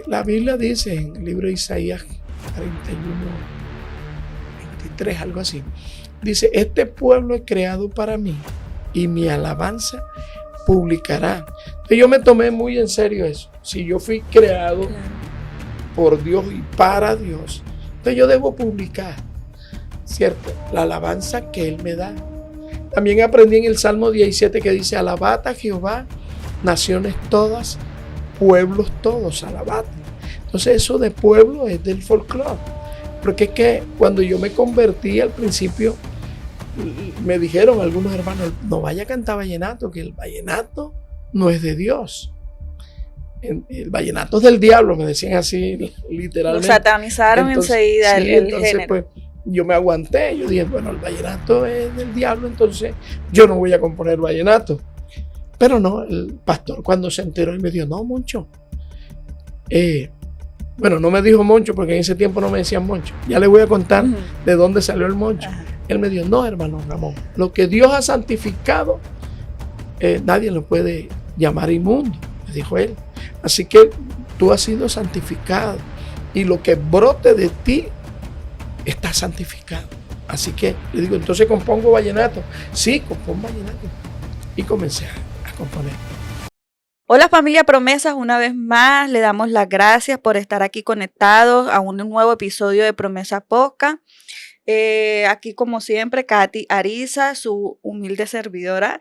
la Biblia dice en el libro de Isaías 31, 23, algo así. Dice, este pueblo es creado para mí y mi alabanza publicará. Entonces yo me tomé muy en serio eso. Si yo fui creado por Dios y para Dios, entonces yo debo publicar, ¿cierto? La alabanza que Él me da. También aprendí en el Salmo 17 que dice, alabad a Jehová, naciones todas, pueblos todos, alabad. Entonces eso de pueblo es del folclore. Porque es que cuando yo me convertí al principio, me dijeron algunos hermanos, no vaya a cantar vallenato, que el vallenato no es de Dios. El vallenato es del diablo, me decían así literalmente. Lo satanizaron enseguida sí, el entonces, género. Pues yo me aguanté, yo dije, bueno, el vallenato es del diablo, entonces yo no voy a componer vallenato. Pero no, el pastor cuando se enteró, él me dijo, no, Moncho. Bueno, no me dijo Moncho porque en ese tiempo no me decían Moncho. Ya le voy a contar de dónde salió el Moncho. Él me dijo, no, hermano Ramón, lo que Dios ha santificado, nadie lo puede llamar inmundo, me dijo él. Así que tú has sido santificado y lo que brote de ti está santificado. Así que le digo, entonces compongo vallenato. Sí, compongo vallenato. Y comencé a componer. Hola familia Promesas, una vez más le damos las gracias por estar aquí conectados a un nuevo episodio de Promesa Podcast. Aquí como siempre Katy Ariza, su humilde servidora.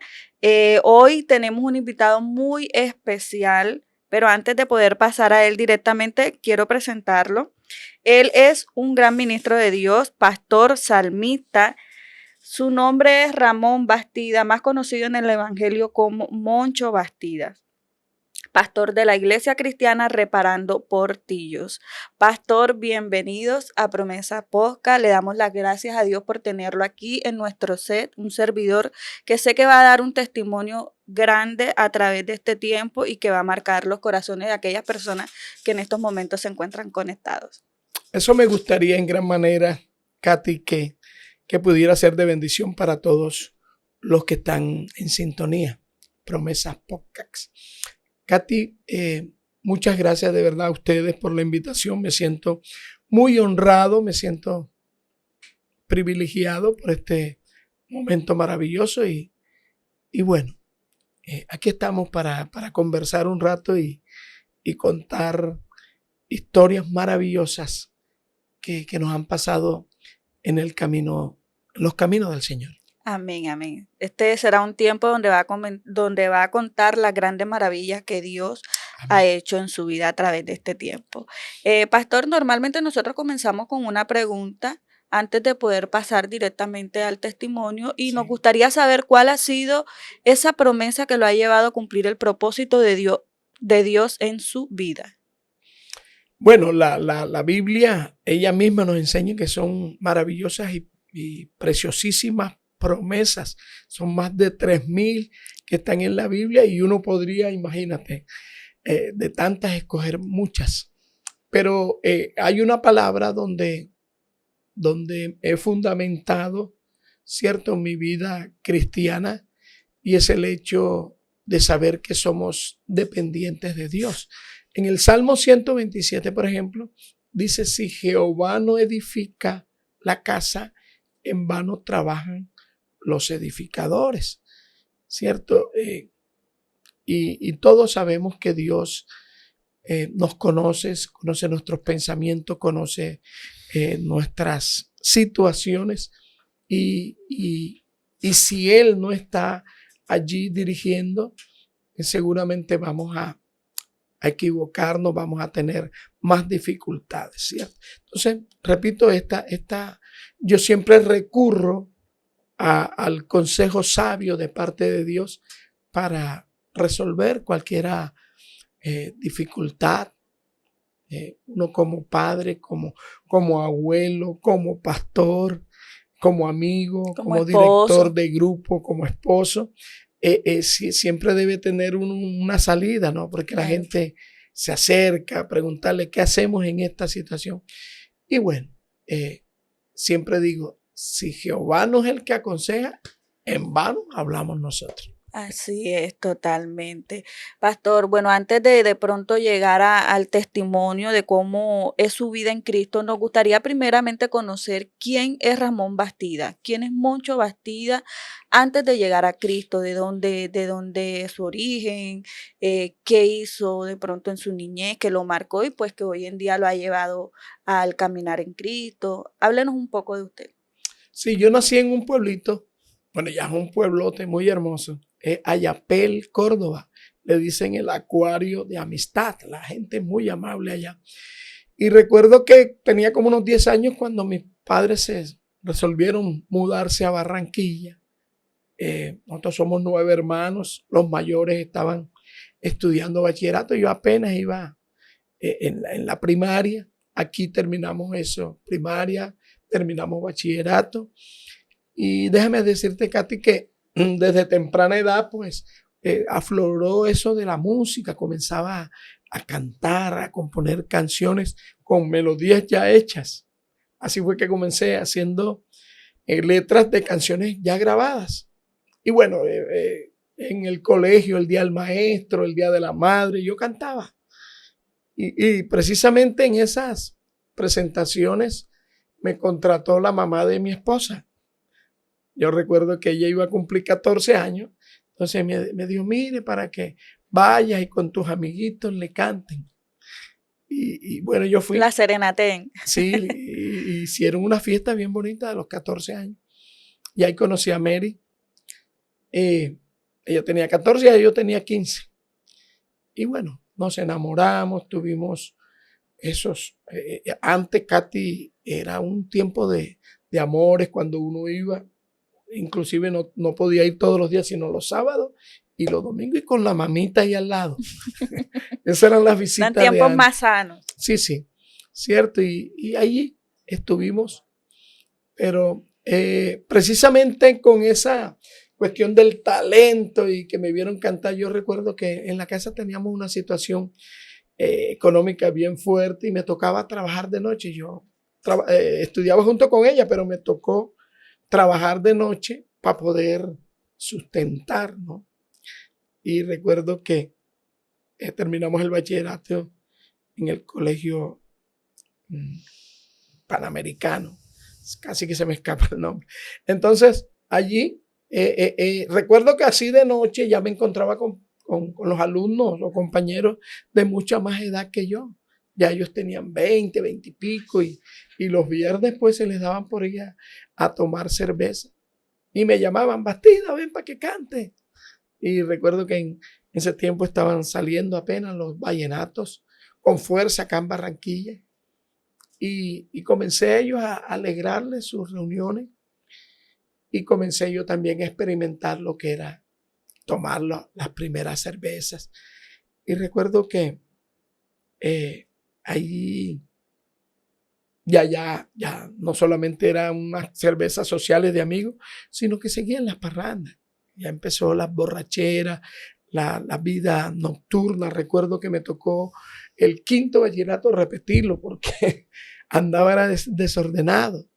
Hoy tenemos un invitado muy especial, pero antes de poder pasar a él directamente, quiero presentarlo. Él es un gran ministro de Dios, pastor, salmista. Su nombre es Ramón Bastida, más conocido en el evangelio como Moncho Bastidas. Pastor de la Iglesia Cristiana Reparando Portillos. Pastor, bienvenidos a Promesa Podcast. Le damos las gracias a Dios por tenerlo aquí en nuestro set, un servidor que sé que va a dar un testimonio grande a través de este tiempo y que va a marcar los corazones de aquellas personas que en estos momentos se encuentran conectados. Eso me gustaría en gran manera, Katy, que pudiera ser de bendición para todos los que están en sintonía. Promesas Podcast. Katy, muchas gracias de verdad a ustedes por la invitación. Me siento muy honrado, me siento privilegiado por este momento maravilloso y bueno, aquí estamos para conversar un rato y contar historias maravillosas que nos han pasado en el camino, en los caminos del Señor. Amén, amén. Este será un tiempo donde va a contar las grandes maravillas que Dios ha hecho en su vida a través de este tiempo. Pastor, normalmente nosotros comenzamos con una pregunta antes de poder pasar directamente al testimonio y nos gustaría saber cuál ha sido esa promesa que lo ha llevado a cumplir el propósito de Dios en su vida. Bueno, la Biblia, ella misma nos enseña que son maravillosas y preciosísimas promesas. Son más de 3,000 que están en la Biblia y uno podría, imagínate, de tantas escoger muchas. Pero hay una palabra donde he fundamentado, ¿cierto?, mi vida cristiana y es el hecho de saber que somos dependientes de Dios. En el Salmo 127, por ejemplo, dice, si Jehová no edifica la casa, en vano trabajan los edificadores, ¿cierto? Y todos sabemos que Dios nos conoce nuestros pensamientos, conoce nuestras situaciones y si Él no está allí dirigiendo, seguramente vamos a equivocarnos, vamos a tener más dificultades, ¿cierto? Entonces, repito, yo siempre recurro al consejo sabio de parte de Dios para resolver cualquier dificultad. Uno como padre, como abuelo, como pastor, como amigo, como director de grupo, como esposo, siempre debe tener una salida, ¿no? Porque la gente se acerca a preguntarle qué hacemos en esta situación. Y bueno, siempre digo, si Jehová no es el que aconseja, en vano hablamos nosotros. Así es, totalmente. Pastor, bueno, antes de pronto llegar al testimonio de cómo es su vida en Cristo, nos gustaría primeramente conocer quién es Ramón Bastida, quién es Moncho Bastida antes de llegar a Cristo, de dónde es su origen, qué hizo de pronto en su niñez que lo marcó y pues que hoy en día lo ha llevado al caminar en Cristo. Háblenos un poco de usted. Sí, yo nací en un pueblito, bueno, ya es un pueblote muy hermoso, Ayapel, Córdoba. Le dicen el acuario de amistad, la gente es muy amable allá. Y recuerdo que tenía como unos 10 años cuando mis padres se resolvieron mudarse a Barranquilla. Nosotros somos 9 hermanos, los mayores estaban estudiando bachillerato, yo apenas iba en la primaria, aquí terminamos eso, primaria, terminamos bachillerato. Y déjame decirte, Katy, que desde temprana edad, pues, afloró eso de la música, comenzaba a cantar, a componer canciones con melodías ya hechas. Así fue que comencé haciendo letras de canciones ya grabadas. Y bueno, en el colegio, el día del maestro, el día de la madre, yo cantaba. Y precisamente en esas presentaciones me contrató la mamá de mi esposa. Yo recuerdo que ella iba a cumplir 14 años, entonces me dijo, mire, para que vayas y con tus amiguitos le canten. Y bueno, yo fui. La Serenaten. Sí, y hicieron una fiesta bien bonita de los 14 años. Y ahí conocí a Mary. Ella tenía 14 y yo tenía 15. Y bueno, nos enamoramos, tuvimos esos. Antes, Katy, era un tiempo de amores cuando uno iba. Inclusive no podía ir todos los días, sino los sábados y los domingos y con la mamita ahí al lado. Esas eran las visitas Eran tiempos más sanos. Sí, sí, cierto. Y allí estuvimos, pero precisamente con esa cuestión del talento y que me vieron cantar, yo recuerdo que en la casa teníamos una situación económica bien fuerte y me tocaba trabajar de noche. Yo estudiaba junto con ella, pero me tocó trabajar de noche para poder sustentar, ¿no? Y recuerdo que terminamos el bachillerato en el colegio panamericano, casi que se me escapa el nombre. Entonces, allí, recuerdo que así de noche ya me encontraba con los alumnos o compañeros de mucha más edad que yo. Ya ellos tenían 20, 20 y pico y los viernes pues se les daban por ir a tomar cerveza. Y me llamaban, Bastida, ven para que cante. Y recuerdo que en ese tiempo estaban saliendo apenas los vallenatos con fuerza acá en Barranquilla. Y comencé ellos a alegrarles sus reuniones y comencé yo también a experimentar lo que era tomar las primeras cervezas. Y recuerdo que ahí ya no solamente eran unas cervezas sociales de amigos, sino que seguían las parrandas. Ya empezó las borracheras, la vida nocturna. Recuerdo que me tocó el quinto bachillerato repetirlo porque andaba era desordenado.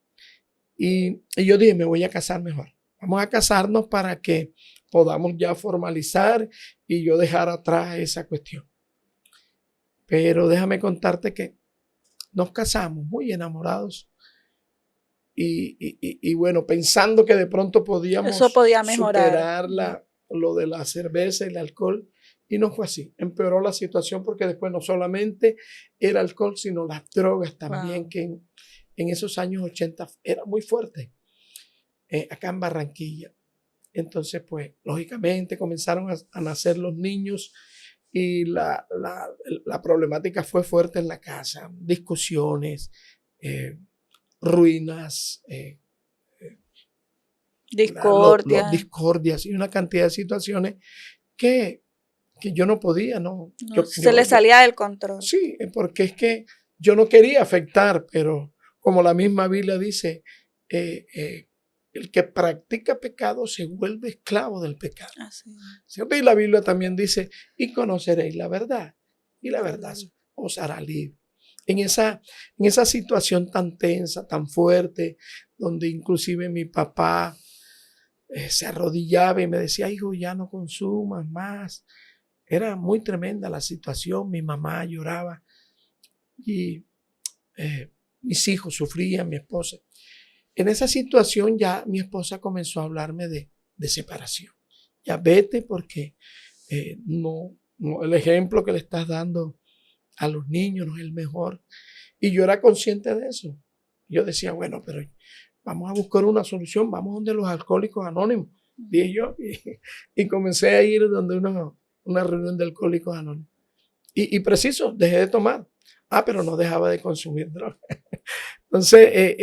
Y yo dije, me voy a casar mejor. Vamos a casarnos para que podamos ya formalizar y yo dejar atrás esa cuestión. Pero déjame contarte que nos casamos muy enamorados y bueno, pensando que de pronto podíamos Eso podía mejorar. superar lo de la cerveza y el alcohol, y no fue así. Empeoró la situación porque después no solamente el alcohol, sino las drogas también, Wow. que en esos años 80 era muy fuerte acá en Barranquilla. Entonces, pues, lógicamente comenzaron a nacer los niños y la problemática fue fuerte en la casa, discusiones, ruinas, Discordia. discordias y una cantidad de situaciones que, que yo no podía, ¿no? No, se le salía del control. Sí, porque es que yo no quería afectar, pero como la misma Biblia dice, el que practica pecado se vuelve esclavo del pecado. Así. ¿Cierto? Y la Biblia también dice, y conoceréis la verdad, y la verdad os hará libre. En esa situación tan tensa, tan fuerte, donde inclusive mi papá se arrodillaba y me decía, hijo, ya no consumas más. Era muy tremenda la situación, mi mamá lloraba y mis hijos sufrían, mi esposa. En esa situación ya mi esposa comenzó a hablarme de separación. Ya vete porque no, el ejemplo que le estás dando a los niños no es el mejor. Y yo era consciente de eso. Yo decía, bueno, pero vamos a buscar una solución, vamos donde los alcohólicos anónimos, dije yo, y comencé a ir donde una reunión de alcohólicos anónimos. Y preciso, dejé de tomar. Pero no dejaba de consumir droga. Entonces,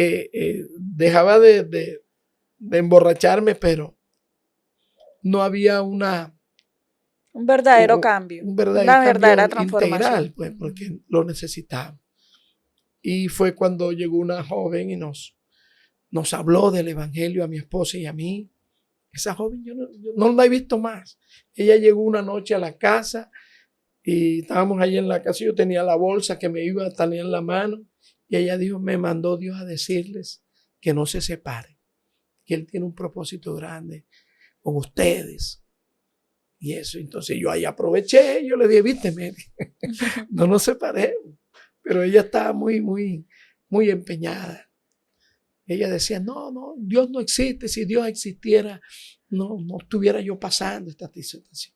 dejaba de emborracharme, pero no había un verdadero cambio, un verdadero una cambio verdadera transformación. integral, pues, porque lo necesitaba. Y fue cuando llegó una joven y nos habló del evangelio a mi esposa y a mí. Esa joven yo no la he visto más. Ella llegó una noche a la casa y estábamos ahí en la casa. Yo tenía la bolsa que me iba a tener en la mano y ella dijo, me mandó Dios a decirles que no se separen, que Él tiene un propósito grande con ustedes. Y eso, entonces yo ahí aproveché, yo le dije, vísteme, no nos separemos. Pero ella estaba muy empeñada. Ella decía, no, Dios no existe. Si Dios existiera, no estuviera yo pasando esta situación.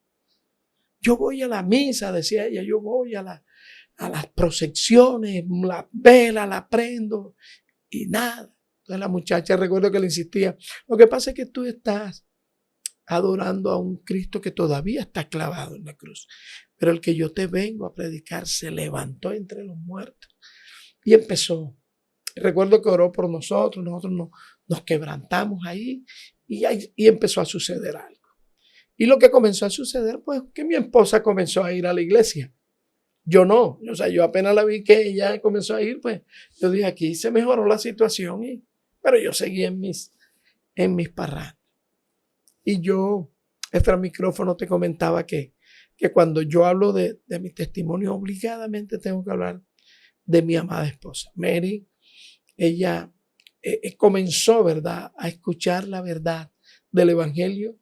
Yo voy a la misa, decía ella, yo voy a las procesiones, la vela la prendo y nada. Entonces la muchacha, recuerdo que le insistía, lo que pasa es que tú estás adorando a un Cristo que todavía está clavado en la cruz. Pero el que yo te vengo a predicar se levantó entre los muertos y empezó. Recuerdo que oró por nosotros nos quebrantamos ahí y empezó a suceder algo. Y lo que comenzó a suceder, pues, que mi esposa comenzó a ir a la iglesia. Yo no, o sea, yo apenas la vi que ella comenzó a ir, pues, yo dije, aquí se mejoró la situación, pero yo seguí en mis parrandas. Y yo, extra micrófono, te comentaba que cuando yo hablo de mi testimonio, obligadamente tengo que hablar de mi amada esposa. Mary, ella comenzó, ¿verdad?, a escuchar la verdad del evangelio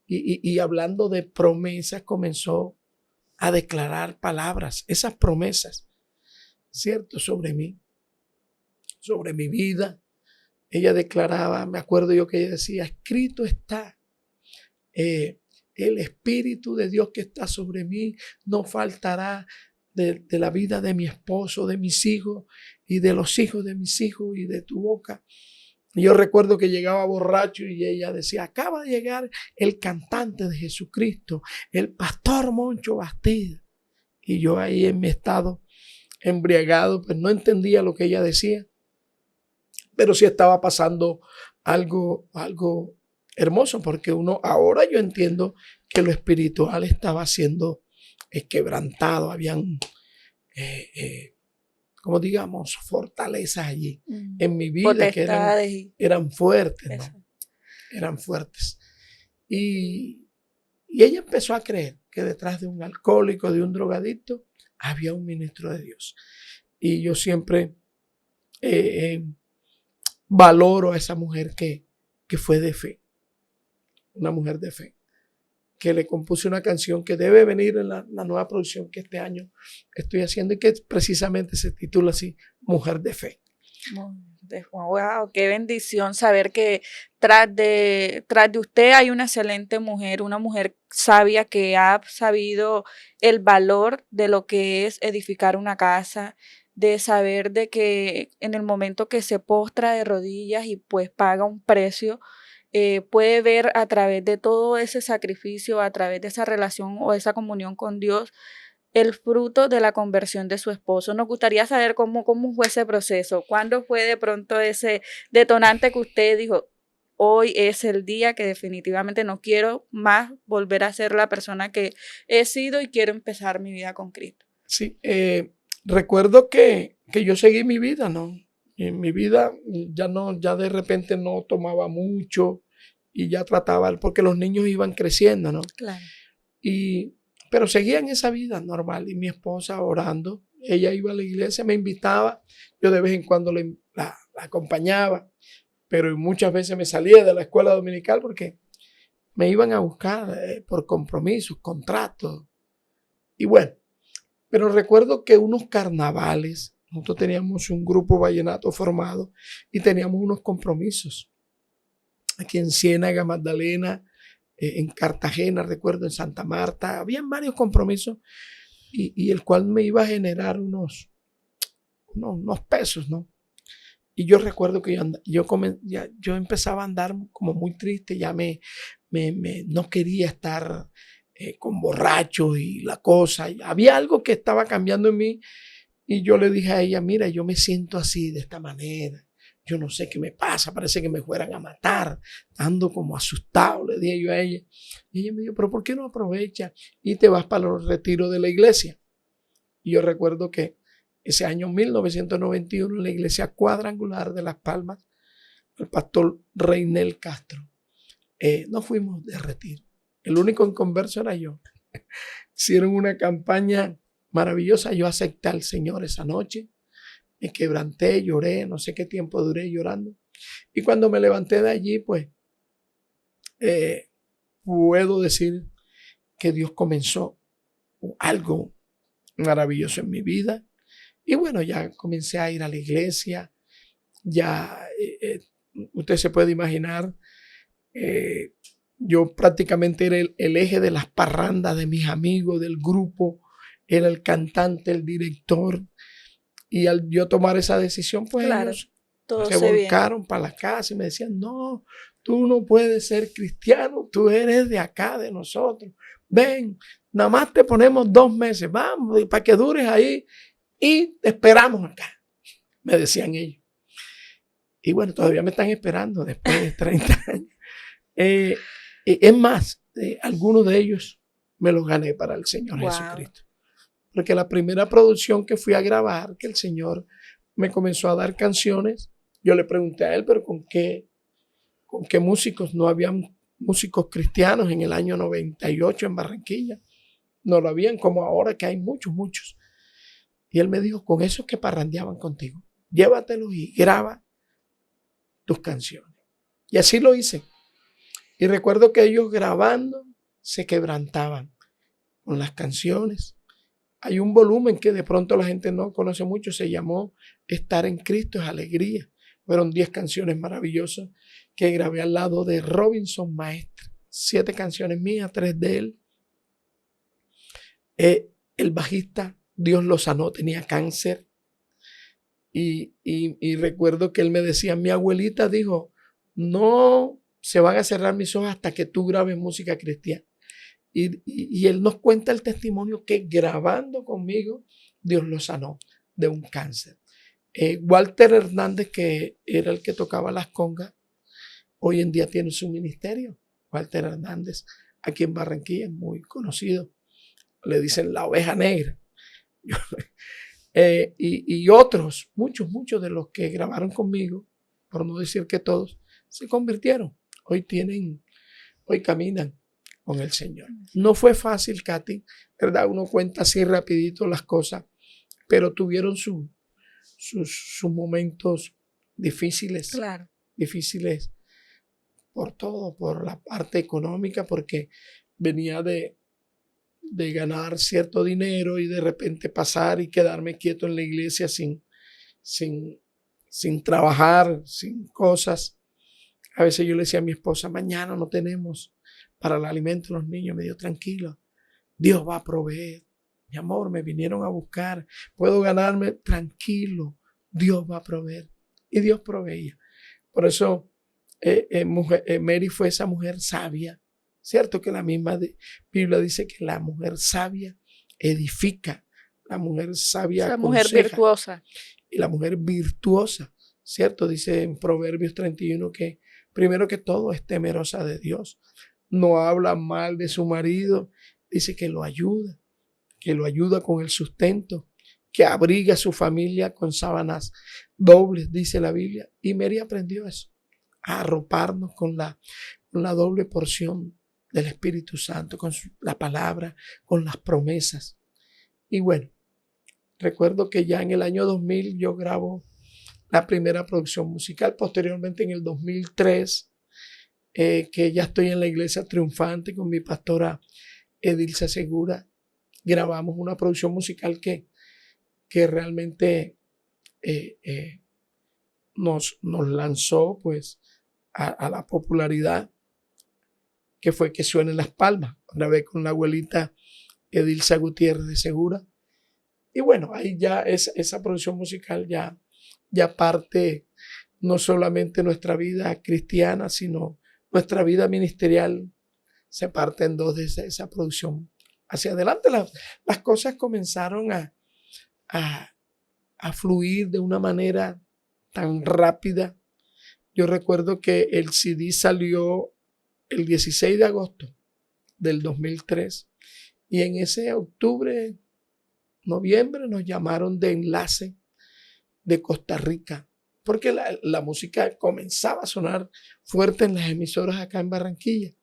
y hablando de promesas, comenzó a declarar palabras, esas promesas, ¿cierto?, sobre mí, sobre mi vida. Ella declaraba, me acuerdo yo que ella decía, escrito está. El Espíritu de Dios que está sobre mí no faltará de la vida de mi esposo, de mis hijos y de los hijos de mis hijos y de tu boca. Y yo recuerdo que llegaba borracho y ella decía, acaba de llegar el cantante de Jesucristo, el pastor Moncho Bastida. Y yo ahí en mi estado embriagado, pues no entendía lo que ella decía, pero sí estaba pasando algo hermoso, porque ahora yo entiendo que lo espiritual estaba siendo quebrantado, habían, como digamos, fortalezas allí en mi vida que eran fuertes, ¿no? Eran fuertes. Y ella empezó a creer que detrás de un alcohólico, de un drogadicto, había un ministro de Dios. Y yo siempre valoro a esa mujer que fue de fe. Una mujer de fe, que le compuse una canción que debe venir en la nueva producción que este año estoy haciendo y que precisamente se titula así, Mujer de Fe. Wow, qué bendición saber que tras de usted hay una excelente mujer, una mujer sabia que ha sabido el valor de lo que es edificar una casa, de saber de que en el momento que se postra de rodillas y pues paga un precio, puede ver a través de todo ese sacrificio, a través de esa relación o esa comunión con Dios, el fruto de la conversión de su esposo. Nos gustaría saber cómo fue ese proceso, cuándo fue de pronto ese detonante que usted dijo, hoy es el día que definitivamente no quiero más volver a ser la persona que he sido y quiero empezar mi vida con Cristo. Sí, recuerdo que yo seguí mi vida, ¿no? En mi vida ya de repente no tomaba mucho y ya trataba, porque los niños iban creciendo, ¿no? Claro. Pero seguía en esa vida normal y mi esposa orando, ella iba a la iglesia, me invitaba, yo de vez en cuando la acompañaba, pero muchas veces me salía de la escuela dominical porque me iban a buscar por compromisos, contratos. Y bueno, pero recuerdo que unos carnavales, nosotros teníamos un grupo vallenato formado y teníamos unos compromisos. Aquí en Ciénaga, Magdalena, en Cartagena, recuerdo, en Santa Marta, habían varios compromisos y el cual me iba a generar unos pesos, ¿no? Y yo recuerdo que yo empezaba a andar como muy triste, ya no quería estar con borrachos y la cosa. Había algo que estaba cambiando en mí y yo le dije a ella, mira, yo me siento así, de esta manera. Yo no sé qué me pasa, parece que me fueran a matar. Ando como asustado, le dije yo a ella. Y ella me dijo, pero ¿por qué no aprovechas y te vas para los retiros de la iglesia? Y yo recuerdo que ese año 1991 en la iglesia cuadrangular de Las Palmas, el pastor Reinel Castro, nos fuimos de retiro. El único inconverso era yo. Hicieron una campaña maravillosa. Yo acepté al Señor esa noche. Me quebranté, lloré, no sé qué tiempo duré llorando. Y cuando me levanté de allí, pues, puedo decir que Dios comenzó algo maravilloso en mi vida. Y bueno, ya comencé a ir a la iglesia. Ya, usted se puede imaginar, yo prácticamente era el eje de las parrandas de mis amigos, del grupo. Era el cantante, el director. Y al yo tomar esa decisión, pues Claro, ellos todo se se volcaron para la casa y me decían, no, tú no puedes ser cristiano, tú eres de acá, de nosotros. Ven, nada más te ponemos 2 meses, vamos, para que dures ahí y te esperamos acá, me decían ellos. Y bueno, todavía me están esperando después de 30 años. Es más, algunos de ellos me los gané para el Señor Jesucristo. Porque la primera producción que fui a grabar, que el Señor me comenzó a dar canciones, yo le pregunté a él, pero ¿con qué músicos? No habían músicos cristianos en el año 98 en Barranquilla. No lo habían como ahora, que hay muchos. Y él me dijo, con esos que parrandeaban contigo, llévatelos y graba tus canciones. Y así lo hice. Y recuerdo que ellos grabando se quebrantaban con las canciones. Hay un volumen que de pronto la gente no conoce mucho, se llamó Estar en Cristo es Alegría. Fueron 10 canciones maravillosas que grabé al lado de Robinson Maestre. 7 canciones mías, 3 de él. El bajista, Dios lo sanó, tenía cáncer. Y recuerdo que él me decía, mi abuelita dijo, no se van a cerrar mis ojos hasta que tú grabes música cristiana. Y él nos cuenta el testimonio que grabando conmigo, Dios lo sanó de un cáncer. Walter Hernández, que era el que tocaba las congas, hoy en día tiene su ministerio. Walter Hernández, aquí en Barranquilla, es muy conocido. Le dicen la oveja negra. Y otros, muchos de los que grabaron conmigo, por no decir que todos, se convirtieron. Hoy caminan con el Señor. No fue fácil, Katy, ¿verdad? Uno cuenta así rapidito las cosas, pero tuvieron sus momentos difíciles. Claro. Difíciles por todo, por la parte económica, porque venía de ganar cierto dinero y de repente pasar y quedarme quieto en la iglesia sin trabajar, sin cosas. A veces yo le decía a mi esposa, mañana no tenemos para el alimento de los niños. Me dijo, tranquilo, Dios va a proveer. Mi amor, me vinieron a buscar, puedo ganarme, tranquilo, Dios va a proveer. Y Dios proveía. Por eso Mary fue esa mujer sabia. Cierto que la misma Biblia dice que la mujer sabia edifica, la mujer sabia aconseja. Mujer virtuosa. Y la mujer virtuosa, cierto, dice en Proverbios 31 que primero que todo es temerosa de Dios. No habla mal de su marido, dice que lo ayuda con el sustento, que abriga a su familia con sábanas dobles, dice la Biblia. Y Mary aprendió eso, a arroparnos con la doble porción del Espíritu Santo, con la palabra, con las promesas. Y bueno, recuerdo que ya en el año 2000 yo grabo la primera producción musical. Posteriormente, en el 2003, que ya estoy en la iglesia triunfante con mi pastora Edilza Segura. Grabamos una producción musical que realmente nos lanzó pues a la popularidad, que fue Que Suenen las Palmas, una vez con la abuelita Edilza Gutiérrez de Segura. Y bueno, ahí ya esa producción musical ya parte no solamente nuestra vida cristiana, sino nuestra vida ministerial se parte en dos de esa producción. Hacia adelante las cosas comenzaron a fluir de una manera tan rápida. Yo recuerdo que el CD salió el 16 de agosto del 2003 y en ese octubre, noviembre nos llamaron de Enlace de Costa Rica, porque la música comenzaba a sonar fuerte en las emisoras acá en Barranquilla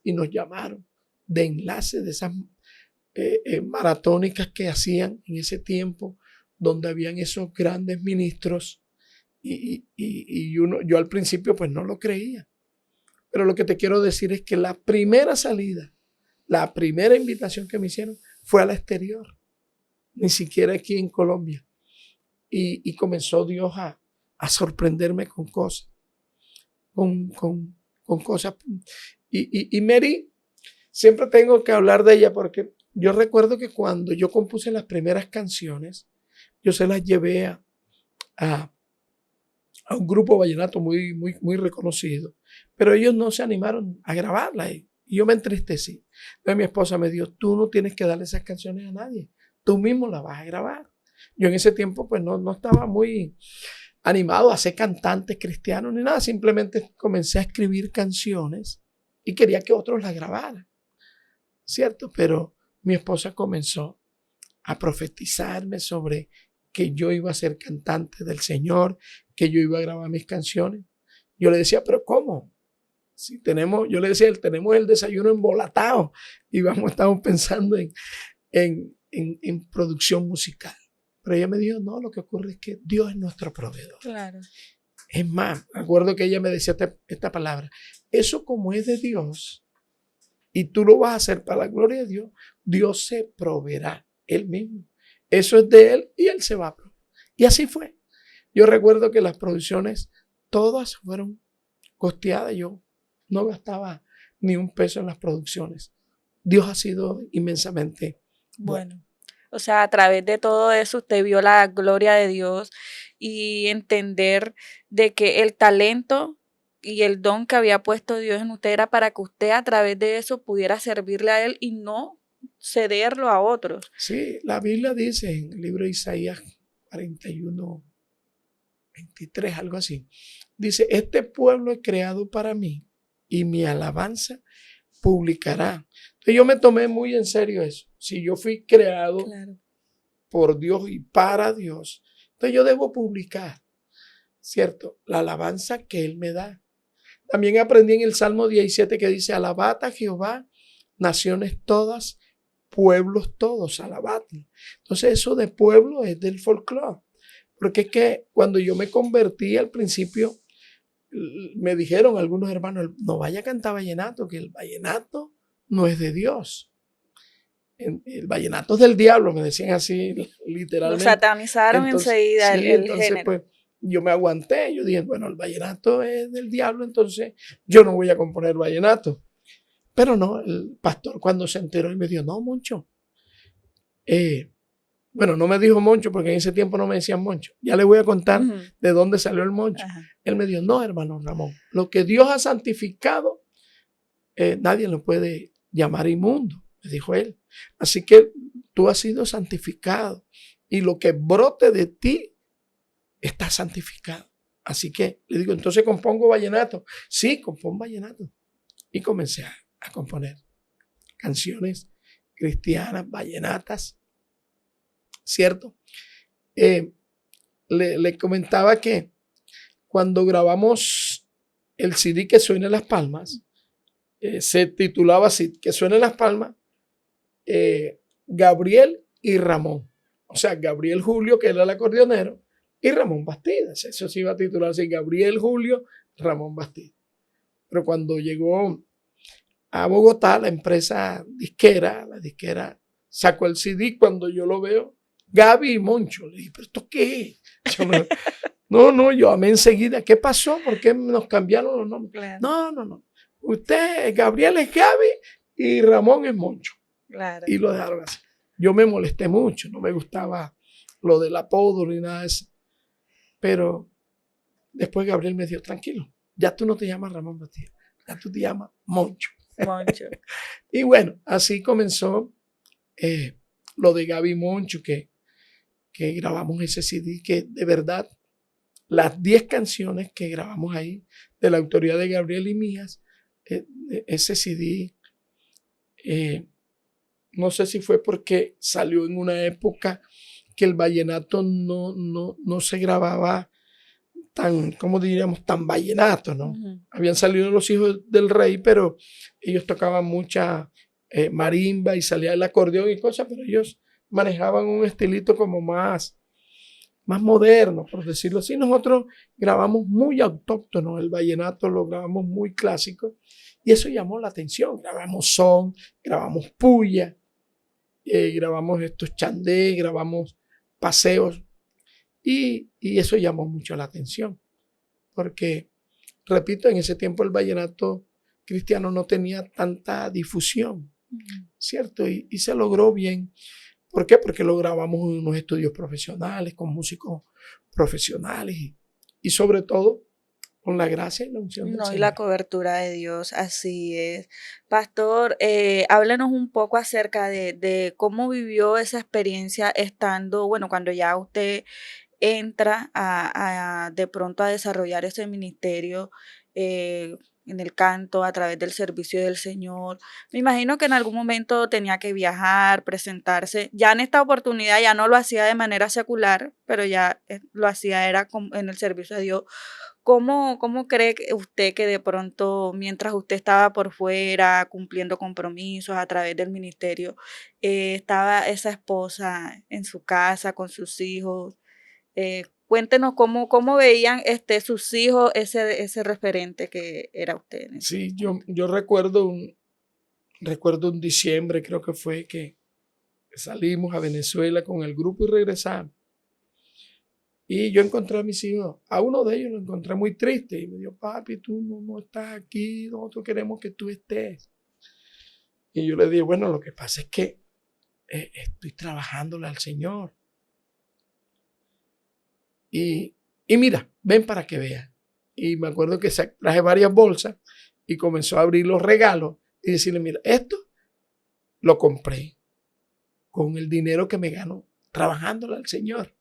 y nos llamaron de Enlace, de esas maratónicas que hacían en ese tiempo, donde habían esos grandes ministros y yo al principio pues no lo creía. Pero lo que te quiero decir es que la primera salida, la primera invitación que me hicieron fue al exterior, ni siquiera aquí en Colombia. Y comenzó Dios a sorprenderme con cosas, con cosas. Y Mary, siempre tengo que hablar de ella porque yo recuerdo que cuando yo compuse las primeras canciones, yo se las llevé a un grupo vallenato muy reconocido, pero ellos no se animaron a grabarla y yo me entristecí. Entonces mi esposa me dijo, tú no tienes que darle esas canciones a nadie, tú mismo las vas a grabar. Yo en ese tiempo pues no estaba muy animado a ser cantante cristiano ni nada, simplemente comencé a escribir canciones y quería que otros las grabaran, ¿cierto? Pero mi esposa comenzó a profetizarme sobre que yo iba a ser cantante del Señor, que yo iba a grabar mis canciones. Yo le decía, pero ¿cómo? Si yo le decía, tenemos el desayuno embolatado y estamos pensando en producción musical. Pero ella me dijo, no, lo que ocurre es que Dios es nuestro proveedor. Claro. Es más, me acuerdo que ella me decía esta palabra, eso como es de Dios y tú lo vas a hacer para la gloria de Dios, Dios se proveerá Él mismo. Eso es de Él y Él se va a proveer. Y así fue. Yo recuerdo que las producciones todas fueron costeadas. Yo no gastaba ni un peso en las producciones. Dios ha sido inmensamente bueno. O sea, a través de todo eso usted vio la gloria de Dios y entender de que el talento y el don que había puesto Dios en usted era para que usted a través de eso pudiera servirle a Él y no cederlo a otros. Sí, la Biblia dice en el libro de Isaías 41, 23, algo así. Dice, este pueblo es creado para mí y mi alabanza publicará. Entonces yo me tomé muy en serio eso. Si yo fui creado por Dios y para Dios, entonces yo debo publicar, ¿cierto? La alabanza que Él me da. También aprendí en el Salmo 17 que dice, alabad a Jehová, naciones todas, pueblos todos, alabad. Entonces eso de pueblo es del folclore. Porque es que cuando yo me convertí al principio, me dijeron algunos hermanos, no vaya a cantar vallenato, que el vallenato no es de Dios. El vallenato es del diablo, me decían así literalmente. Lo satanizaron enseguida el género. Pues yo me aguanté, yo dije, bueno, el vallenato es del diablo, entonces yo no voy a componer vallenato. Pero no, el pastor cuando se enteró y me dijo, no, Moncho. Bueno, no me dijo Moncho porque en ese tiempo no me decían Moncho. Ya le voy a contar de dónde salió el Moncho. Él me dijo, no, hermano Ramón, lo que Dios ha santificado, nadie lo puede llamar inmundo, me dijo él. Así que tú has sido santificado y lo que brote de ti está santificado. Así que le digo, entonces compongo vallenato. Sí, compongo vallenato. Y comencé a componer canciones cristianas, vallenatas, ¿cierto? Le comentaba que cuando grabamos el CD Que Suene Las Palmas, se titulaba así, Que Suene Las Palmas, Gabriel y Ramón. O sea, Gabriel Julio, que era el acordeonero, y Ramón Bastidas. Eso se iba a titular así, Gabriel Julio, Ramón Bastidas. Pero cuando llegó a Bogotá, la empresa disquera, la disquera sacó el CD. Cuando yo lo veo, Gaby y Moncho. Le dije, ¿pero esto qué es? Yo amé enseguida. ¿Qué pasó? ¿Por qué nos cambiaron los nombres? Claro. No. Usted, Gabriel es Gaby y Ramón es Moncho. Claro. Y lo dejaron así. Yo me molesté mucho, no me gustaba lo del apodo ni nada de eso. Pero después Gabriel me dijo, tranquilo, ya tú no te llamas Ramón Batista, ya tú te llamas Moncho. Moncho. Y bueno, así comenzó lo de Gaby y Moncho, que grabamos ese CD, que de verdad, las 10 canciones que grabamos ahí, de la autoría de Gabriel y mías, ese CD, no sé si fue porque salió en una época que el vallenato no se grababa tan, ¿cómo diríamos? Tan vallenato, ¿no? Uh-huh. Habían salido Los Hijos del Rey, pero ellos tocaban mucha marimba y salía el acordeón y cosas, pero ellos manejaban un estilito como más moderno, por decirlo así. Nosotros grabamos muy autóctono, el vallenato lo grabamos muy clásico y eso llamó la atención. Grabamos son, grabamos puya, grabamos estos chandés, grabamos paseos y eso llamó mucho la atención porque, repito, en ese tiempo el vallenato cristiano no tenía tanta difusión, ¿cierto? Y se logró bien. ¿Por qué? Porque lo grabamos en unos estudios profesionales, con músicos profesionales y sobre todo con la gracia y la unción del Señor. Y la cobertura de Dios, así es. Pastor, háblenos un poco acerca de cómo vivió esa experiencia estando, bueno, cuando ya usted entra de pronto a desarrollar ese ministerio en el canto, a través del servicio del Señor. Me imagino que en algún momento tenía que viajar, presentarse. Ya en esta oportunidad ya no lo hacía de manera secular, pero ya lo hacía era en el servicio de Dios. ¿Cómo cree usted que de pronto, mientras usted estaba por fuera, cumpliendo compromisos a través del ministerio, estaba esa esposa en su casa con sus hijos? Cuéntenos cómo veían sus hijos ese referente que era usted. Sí, yo recuerdo un diciembre, creo que fue, que salimos a Venezuela con el grupo y regresamos. Y yo encontré a mis hijos, a uno de ellos lo encontré muy triste y me dijo, papi, tú no estás aquí, nosotros queremos que tú estés. Y yo le dije, bueno, lo que pasa es que estoy trabajándole al Señor. Y mira, ven para que veas. Y me acuerdo que traje varias bolsas y comenzó a abrir los regalos y decirle, mira, esto lo compré con el dinero que me gano trabajándole al Señor.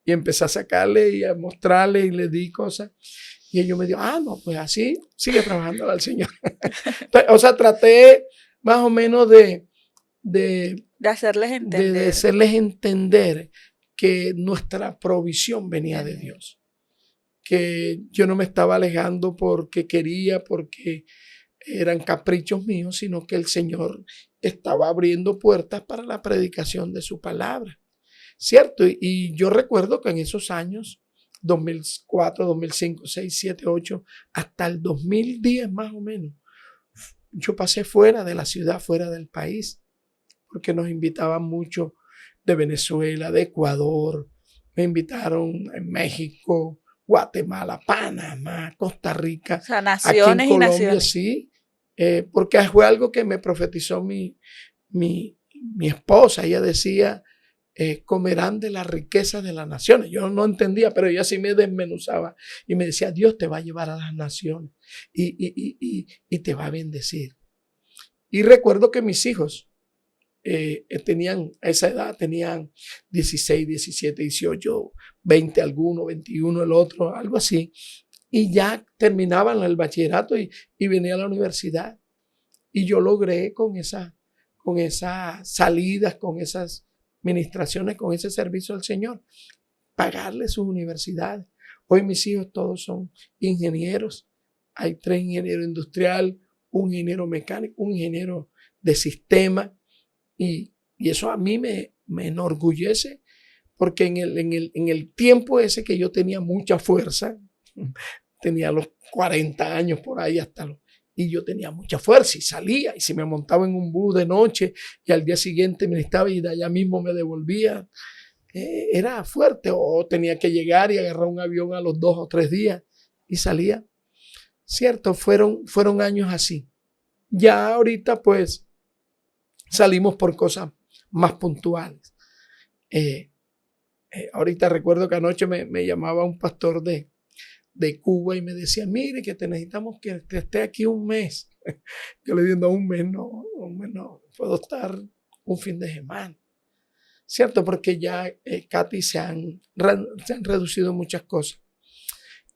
Y empecé a sacarle y a mostrarle y le di cosas. Y ellos me dijeron, no, pues así sigue trabajando al Señor. O sea, traté más o menos de hacerles entender. De hacerles entender que nuestra provisión venía de Dios. Que yo no me estaba alejando porque quería, porque eran caprichos míos, sino que el Señor estaba abriendo puertas para la predicación de su palabra. ¿Cierto? Y yo recuerdo que en esos años, 2004, 2005, 6, 7, 8, hasta el 2010 más o menos, yo pasé fuera de la ciudad, fuera del país, porque nos invitaban mucho de Venezuela, de Ecuador, me invitaron en México, Guatemala, Panamá, Costa Rica. O sea, naciones aquí en Colombia, y naciones. Sí, porque fue algo que me profetizó mi esposa. Ella decía, comerán de las riquezas de las naciones. Yo no entendía, pero ella sí me desmenuzaba y me decía, Dios te va a llevar a las naciones y te va a bendecir. Y recuerdo que mis hijos tenían, a esa edad, tenían 16, 17, 18, 20 alguno, 21 el otro, algo así. Y ya terminaban el bachillerato y venía a la universidad. Y yo logré con esas salidas, con esas ministraciones, con ese servicio al Señor, pagarle sus universidades. Hoy mis hijos todos son ingenieros. Hay 3 ingenieros industriales, un ingeniero mecánico, un ingeniero de sistema. Y eso a mí me enorgullece, porque en el tiempo ese que yo tenía mucha fuerza, tenía los 40 años por ahí hasta los Y yo tenía mucha fuerza y salía. Y si me montaba en un bus de noche y al día siguiente me estaba y de allá mismo me devolvía, era fuerte. O tenía que llegar y agarrar un avión a los 2 o 3 días y salía. Cierto, fueron años así. Ya ahorita pues salimos por cosas más puntuales. Ahorita recuerdo que anoche me llamaba un pastor de Cuba y me decía, mire que te necesitamos que te esté aquí un mes. Yo le digo, no, un mes no, puedo estar un fin de semana. Cierto, porque ya, Katy, se han reducido muchas cosas.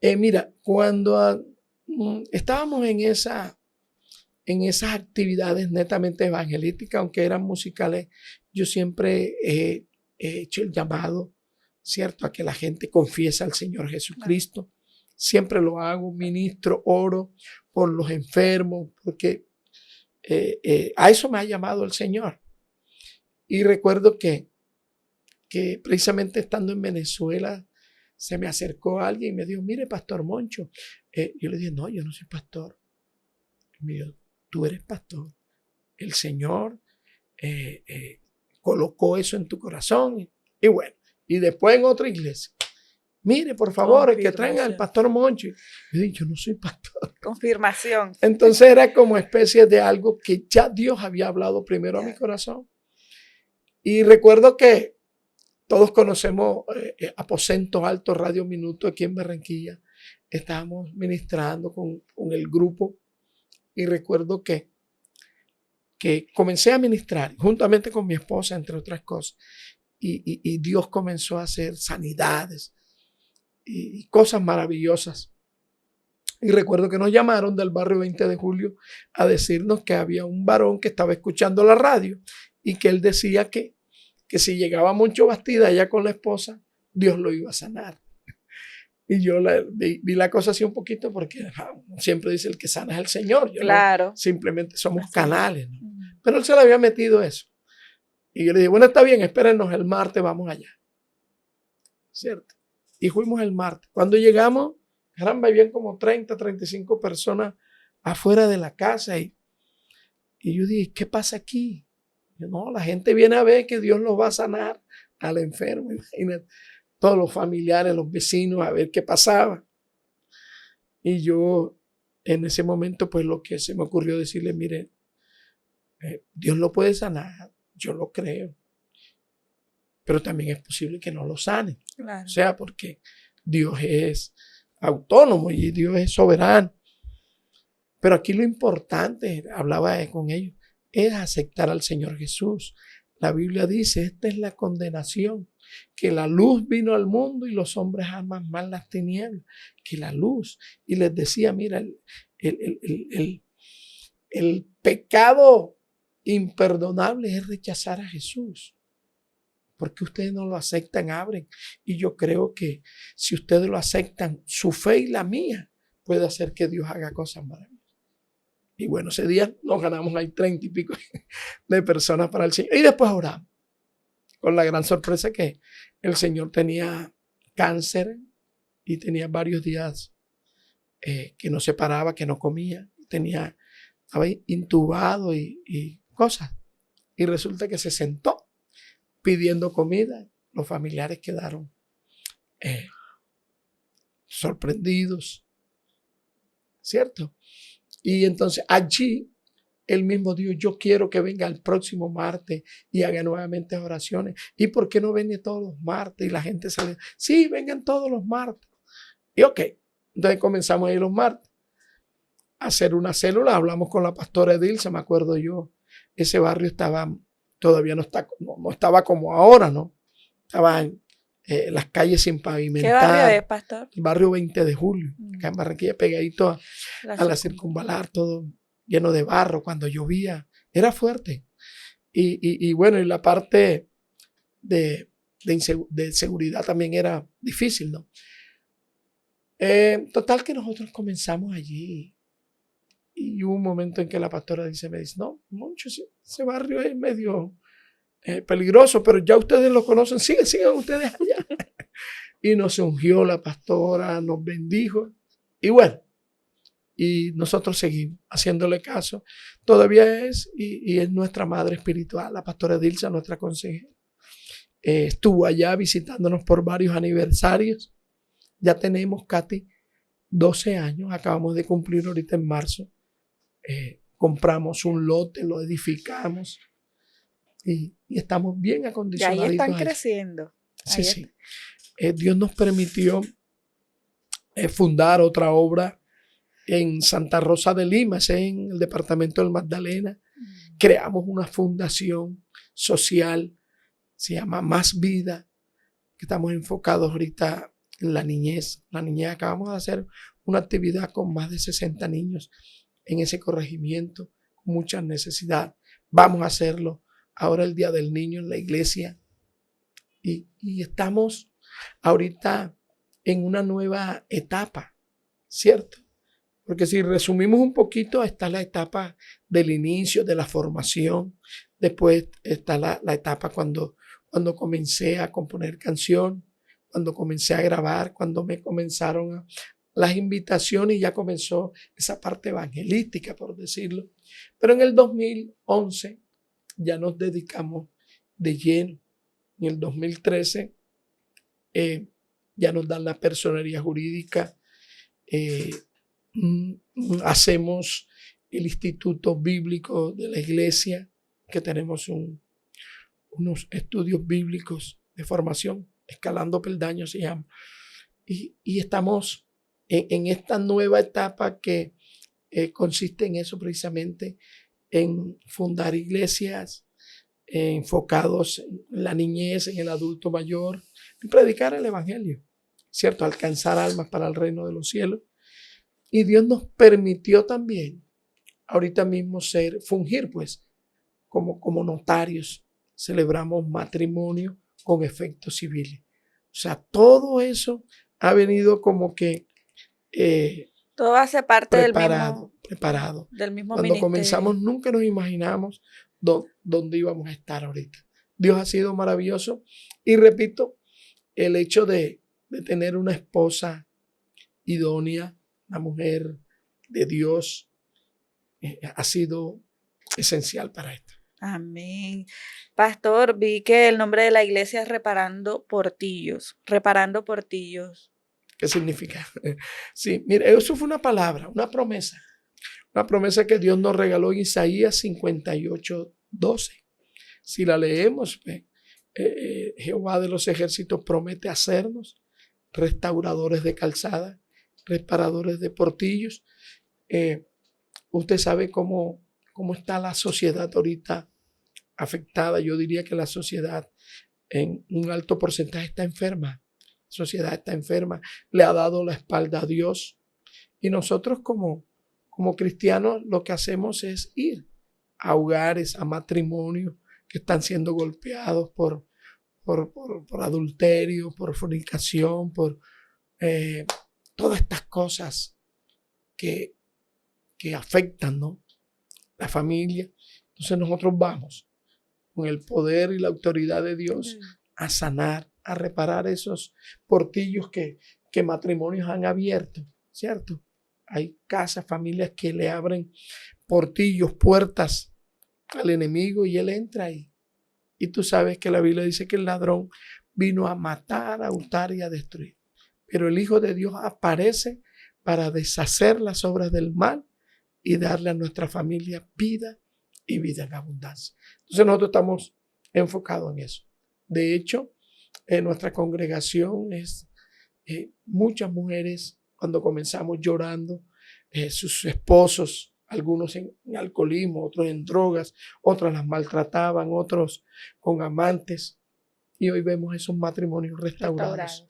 Mira, cuando estábamos en esas actividades netamente evangelísticas, aunque eran musicales, yo siempre he hecho el llamado, ¿cierto?, a que la gente confiese al Señor Jesucristo. Claro. Siempre lo hago, ministro, oro por los enfermos, porque a eso me ha llamado el Señor. Y recuerdo que precisamente estando en Venezuela, se me acercó alguien y me dijo, mire, Pastor Moncho. Yo le dije, no, yo no soy pastor. Me dijo, tú eres pastor. El Señor colocó eso en tu corazón. Y bueno, y después en otra iglesia. Mire, por favor, que traigan al Pastor Moncho. Yo dije, yo no soy pastor. Confirmación. Entonces era como especie de algo que ya Dios había hablado primero a mi corazón. Y recuerdo que todos conocemos Aposento Alto Radio Minuto aquí en Barranquilla. Estábamos ministrando con el grupo y recuerdo que comencé a ministrar juntamente con mi esposa, entre otras cosas. Y Dios comenzó a hacer sanidades y cosas maravillosas. Y recuerdo que nos llamaron del barrio 20 de Julio a decirnos que había un varón que estaba escuchando la radio y que él decía que si llegaba Moncho Bastida allá con la esposa, Dios lo iba a sanar. Y yo vi la cosa así un poquito porque siempre dice el que sana es el Señor. Claro. No, simplemente somos canales, ¿no? Pero él se le había metido eso. Y yo le dije, bueno, está bien, espérenos el martes, vamos allá. ¿Cierto? Y fuimos el martes. Cuando llegamos, caramba, habían como 30, 35 personas afuera de la casa. Y yo dije, ¿qué pasa aquí? Yo, no, la gente viene a ver que Dios los va a sanar al enfermo. Imagínate, todos los familiares, los vecinos, a ver qué pasaba. Y yo, en ese momento, pues lo que se me ocurrió decirle, mire, Dios lo puede sanar, yo lo creo. Pero también es posible que no lo sane. Claro. O sea, porque Dios es autónomo y Dios es soberano. Pero aquí lo importante, hablaba con ellos, es aceptar al Señor Jesús. La Biblia dice, esta es la condenación, que la luz vino al mundo y los hombres aman más las tinieblas que la luz. Y les decía, mira, el pecado imperdonable es rechazar a Jesús. Porque ustedes no lo aceptan, abren. Y yo creo que si ustedes lo aceptan, su fe y la mía puede hacer que Dios haga cosas maravillosas. Y bueno, ese día nos ganamos ahí 30 y pico de personas para el Señor. Y después oramos. Con la gran sorpresa que el Señor tenía cáncer y tenía varios días que no se paraba, que no comía. Estaba intubado y cosas. Y resulta que se sentó pidiendo comida. Los familiares quedaron sorprendidos. ¿Cierto? Y entonces allí él mismo dijo, yo quiero que venga el próximo martes y haga nuevamente oraciones. ¿Y por qué no viene todos los martes? Y la gente sale, sí, vengan todos los martes. Y ok, entonces comenzamos a ir los martes a hacer una célula. Hablamos con la pastora Edilce, me acuerdo yo. Ese barrio todavía no estaba como ahora, ¿no? Estaban las calles sin pavimentar. ¿Qué barrio es, pastor? El barrio 20 de Julio, acá en Barranquilla, pegadito a la circunvalar, todo lleno de barro. Cuando llovía, era fuerte. Y bueno, y la parte de seguridad también era difícil, ¿no? Total que nosotros comenzamos allí. Y hubo un momento en que la pastora me dice, no, Moncho, ese barrio es medio peligroso, pero ya ustedes lo conocen, sigan ustedes allá. Y nos ungió la pastora, nos bendijo. Y bueno, y nosotros seguimos haciéndole caso. Todavía es, y es nuestra madre espiritual, la pastora Dilsa, nuestra consejera. Estuvo allá visitándonos por varios aniversarios. Ya tenemos, Katy, 12 años, acabamos de cumplir ahorita en marzo. Compramos un lote, lo edificamos y estamos bien Y acondicionados. ahí están creciendo. Sí, sí. Dios nos permitió fundar otra obra en Santa Rosa de Lima, en el departamento del Magdalena. Creamos una fundación social, se llama Más Vida, que estamos enfocados ahorita en la niñez. La niñez, acabamos de hacer una actividad con más de 60 niños en ese corregimiento, con mucha necesidad. Vamos a hacerlo ahora el Día del Niño en la iglesia. Y estamos ahorita en una nueva etapa, ¿cierto? Porque si resumimos un poquito, está la etapa del inicio, de la formación. Después está la etapa cuando comencé a componer canción, cuando comencé a grabar, cuando me comenzaron las invitaciones y ya comenzó esa parte evangelística, por decirlo. Pero en el 2011 ya nos dedicamos de lleno. En el 2013 ya nos dan la personería jurídica. Hacemos el Instituto Bíblico de la Iglesia, que tenemos unos estudios bíblicos de formación, Escalando Peldaños se llama. Y estamos en esta nueva etapa que consiste en eso precisamente, en fundar iglesias enfocados en la niñez, en el adulto mayor, en predicar el evangelio, ¿cierto? Alcanzar almas para el reino de los cielos. Y Dios nos permitió también ahorita mismo fungir pues como notarios. Celebramos matrimonio con efectos civiles. O sea, todo eso ha venido como que todo hace parte preparado. del mismo Cuando ministerio. comenzamos nunca nos imaginamos dónde íbamos a estar ahorita. Dios ha sido maravilloso. Y repito, el hecho de tener una esposa idónea, una mujer de Dios, ha sido esencial para esto. Amén. Pastor, vi que el nombre de la iglesia es Reparando Portillos. Reparando Portillos. ¿Qué significa? Sí, mire, eso fue una palabra, una promesa que Dios nos regaló en Isaías 58:12. Si la leemos, Jehová de los ejércitos promete hacernos restauradores de calzada, reparadores de portillos. Usted sabe cómo está la sociedad ahorita afectada. Yo diría que la sociedad en un alto porcentaje está enferma. La sociedad está enferma, le ha dado la espalda a Dios. Y nosotros como cristianos lo que hacemos es ir a hogares, a matrimonios que están siendo golpeados por adulterio, por fornicación, por todas estas cosas que afectan, ¿no?, la familia. Entonces nosotros vamos con el poder y la autoridad de Dios a sanar, a reparar esos portillos que matrimonios han abierto, ¿cierto? Hay casas, familias que le abren portillos, puertas al enemigo y él entra ahí. Y tú sabes que la Biblia dice que el ladrón vino a matar, a hurtar y a destruir. Pero el Hijo de Dios aparece para deshacer las obras del mal y darle a nuestra familia vida y vida en abundancia. Entonces nosotros estamos enfocados en eso. De hecho, nuestra congregación es muchas mujeres cuando comenzamos llorando, sus esposos, algunos en alcoholismo, otros en drogas, otras las maltrataban, otros con amantes. Y hoy vemos esos matrimonios restaurados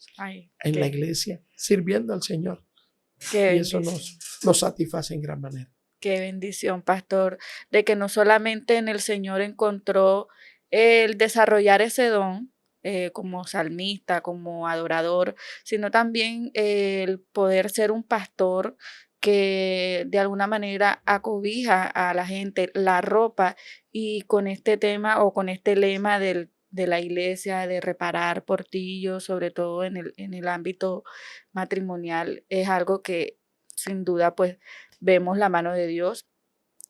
en la iglesia, sirviendo al Señor. Y eso nos satisface en gran manera. Qué bendición, pastor, de que no solamente en el Señor encontró el desarrollar ese don como salmista, como adorador, sino también el poder ser un pastor que de alguna manera acobija a la gente, la ropa, y con este tema o con este lema de la iglesia de reparar portillos, sobre todo en el ámbito matrimonial, es algo que sin duda pues vemos la mano de Dios.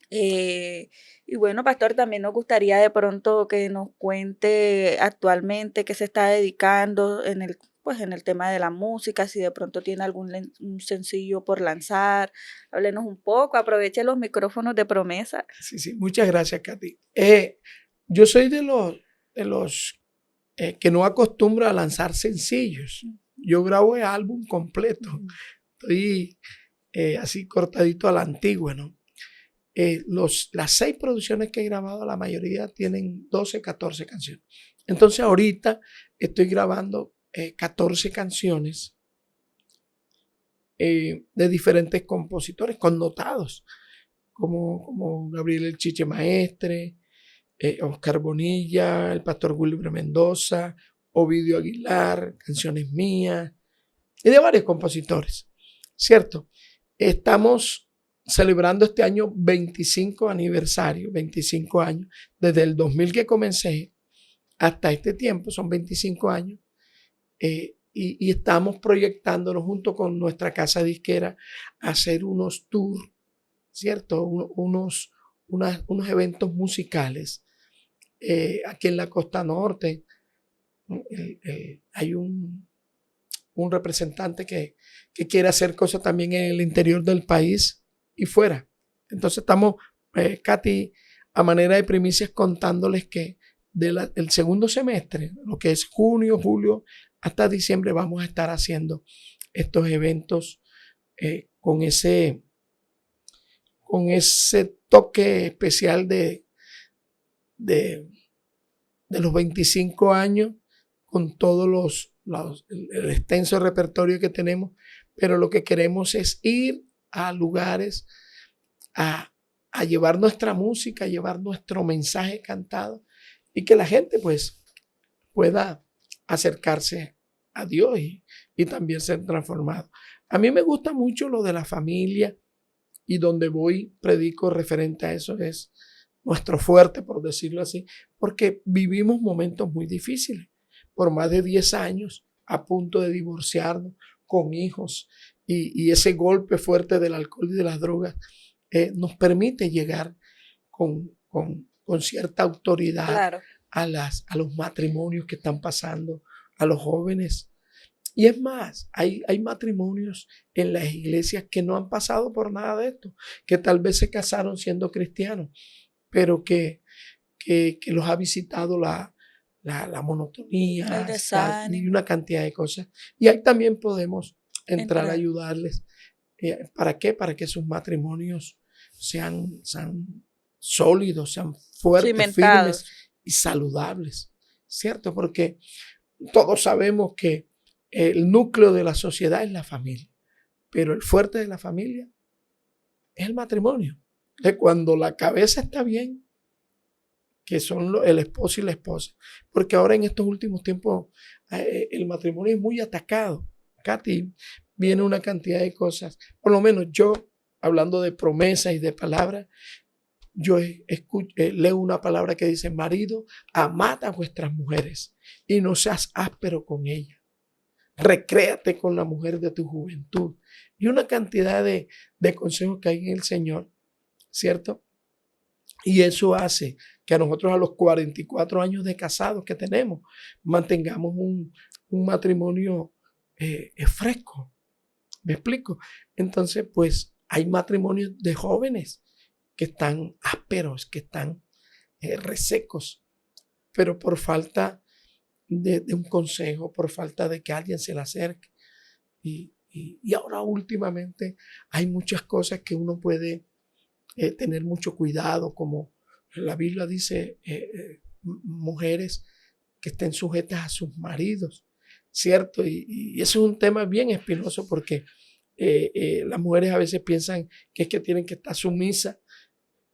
Y bueno, pastor, también nos gustaría de pronto que nos cuente actualmente qué se está dedicando pues en el tema de la música, si de pronto tiene un sencillo por lanzar, háblenos un poco, aproveche los micrófonos de Promesa. Sí, sí, muchas gracias, Katy. Yo soy de los que no acostumbro a lanzar sencillos. Yo grabo el álbum completo. Estoy así cortadito a la antigua, ¿no? Las 6 producciones que he grabado, la mayoría tienen 12, 14 canciones. Entonces ahorita estoy grabando 14 canciones de diferentes compositores connotados, como Gabriel El Chiche Maestre, Oscar Bonilla, el pastor Wilber Mendoza, Ovidio Aguilar, canciones mías, y de varios compositores, ¿cierto? Estamos celebrando este año 25 aniversario, 25 años, desde el 2000 que comencé hasta este tiempo, son 25 años, y estamos proyectándonos junto con nuestra casa disquera a hacer unos tours, ¿cierto? Unos eventos musicales aquí en la costa norte. Hay un representante que quiere hacer cosas también en el interior del país y fuera. Entonces estamos, Katy, a manera de primicias contándoles que del segundo semestre, lo que es junio, julio, hasta diciembre, vamos a estar haciendo estos eventos con ese toque especial de los 25 años, con todos el extenso repertorio que tenemos, pero lo que queremos es ir a lugares a llevar nuestra música, a llevar nuestro mensaje cantado y que la gente pues pueda acercarse a Dios y también ser transformado. A mí me gusta mucho lo de la familia y donde voy predico referente a eso, es nuestro fuerte, por decirlo así, porque vivimos momentos muy difíciles. Por más de 10 años, a punto de divorciarnos, con hijos, y ese golpe fuerte del alcohol y de las drogas nos permite llegar con cierta autoridad, claro, a los matrimonios que están pasando, a los jóvenes. Y es más, hay matrimonios en las iglesias que no han pasado por nada de esto, que tal vez se casaron siendo cristianos, pero que los ha visitado la monotonía y una cantidad de cosas. Y ahí también podemos entrar a ayudarles. ¿Para qué? Para que sus matrimonios sean sólidos, sean fuertes, firmes y saludables, ¿cierto? Porque todos sabemos que el núcleo de la sociedad es la familia, pero el fuerte de la familia es el matrimonio. Cuando la cabeza está bien, que son el esposo y la esposa, porque ahora en estos últimos tiempos el matrimonio es muy atacado. Katy, viene una cantidad de cosas, por lo menos yo, hablando de promesas y de palabras, yo leo una palabra que dice: marido, amad a vuestras mujeres y no seas áspero con ellas. Recréate con la mujer de tu juventud. Y una cantidad de consejos que hay en el Señor, ¿cierto? Y eso hace que a nosotros, a los 44 años de casados que tenemos, mantengamos un matrimonio fresco. ¿Me explico? Entonces, pues, hay matrimonios de jóvenes que están ásperos, que están resecos, pero por falta de un consejo, por falta de que alguien se le acerque. Y ahora últimamente hay muchas cosas que uno puede tener mucho cuidado, como la Biblia dice, mujeres que estén sujetas a sus maridos, ¿cierto? Y eso es un tema bien espinoso porque las mujeres a veces piensan que es que tienen que estar sumisas.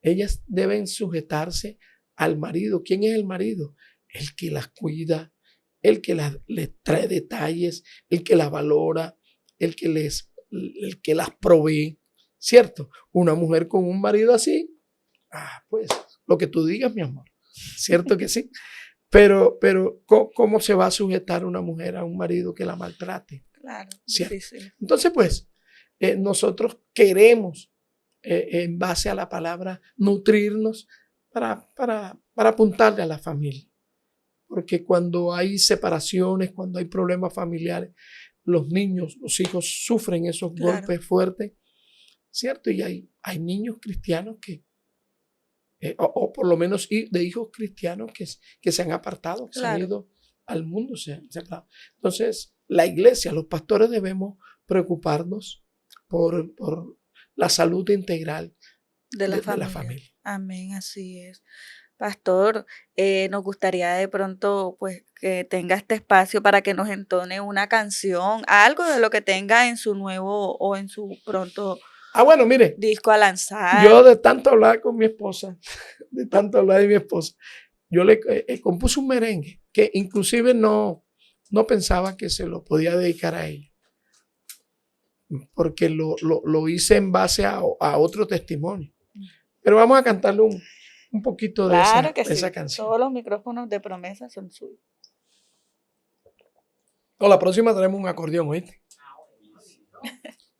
Ellas deben sujetarse al marido. ¿Quién es el marido? El que las cuida, el que les trae detalles, el que las valora, el que las provee, ¿cierto? Una mujer con un marido así, pues lo que tú digas, mi amor, ¿cierto que sí? Pero ¿cómo se va a sujetar una mujer a un marido que la maltrate? Claro, ¿cierto? difícil. Entonces, pues, nosotros queremos, en base a la palabra, nutrirnos para apuntarle a la familia. Porque cuando hay separaciones, cuando hay problemas familiares, los niños, los hijos sufren esos golpes fuertes, ¿cierto? Y hay niños cristianos que, o por lo menos de hijos cristianos que se han apartado, que se han ido al mundo, se han separado. Entonces, la iglesia, los pastores debemos preocuparnos por la salud integral de la familia. Amén, así es. Pastor, nos gustaría de pronto pues que tenga este espacio para que nos entone una canción, algo de lo que tenga en su nuevo o en su pronto bueno, mire, disco a lanzar. Yo de tanto hablar con mi esposa, yo le compuse un merengue que inclusive no pensaba que se lo podía dedicar a ella, porque lo hice en base a otro testimonio. Pero vamos a cantarle un poquito de esa canción. Todos los micrófonos de Promesa son suyos. La próxima traemos un acordeón, ¿oíste?